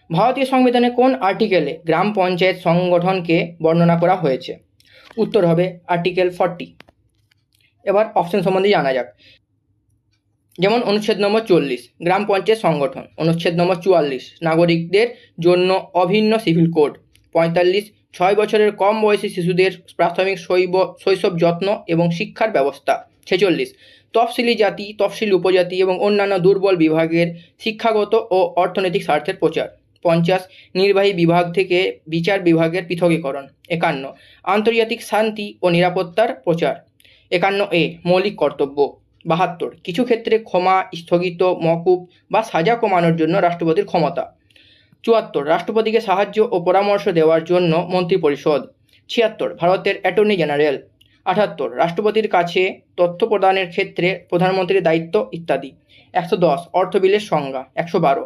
ভারতীয় সংবিধানে কোন আর্টিকেলে গ্রাম পঞ্চায়েত সংগঠনকে বর্ণনা করা হয়েছে? উত্তর হবে আর্টিকেল 40। এবার অপশন সম্বন্ধে জানা যাক। যেমন অনুচ্ছেদ নম্বর 40 গ্রাম পঞ্চায়েত সংগঠন, অনুচ্ছেদ নম্বর 44 নাগরিকদের জন্য অভিন্ন সিভিল কোড, 45 6 বছরের কম বয়সী শিশুদের প্রাথমিক শৈশব যত্ন এবং শিক্ষার ব্যবস্থা, 46 তফসিলি জাতি, তফসিলি উপজাতি এবং অন্যান্য দুর্বল বিভাগের শিক্ষাগত ও অর্থনৈতিক স্বার্থের প্রচার, 50 নির্বাহী বিভাগ থেকে বিচার বিভাগের পৃথকীকরণ, 51 আন্তর্জাতিক শান্তি ও নিরাপত্তার প্রচার, 51 মৌলিক কর্তব্য, 72 কিছু ক্ষেত্রে ক্ষমা, স্থগিত, মকুব বা সাজা কমানোর জন্য রাষ্ট্রপতির ক্ষমতা, 74 রাষ্ট্রপতিকে সাহায্য ও পরামর্শ দেওয়ার জন্য মন্ত্রিপরিষদ, 76 ভারতের অ্যাটর্নি জেনারেল, 78 রাষ্ট্রপতির কাছে তথ্য প্রদানের ক্ষেত্রে প্রধানমন্ত্রীর দায়িত্ব ইত্যাদি, 110 অর্থ বিলের সংজ্ঞা, 112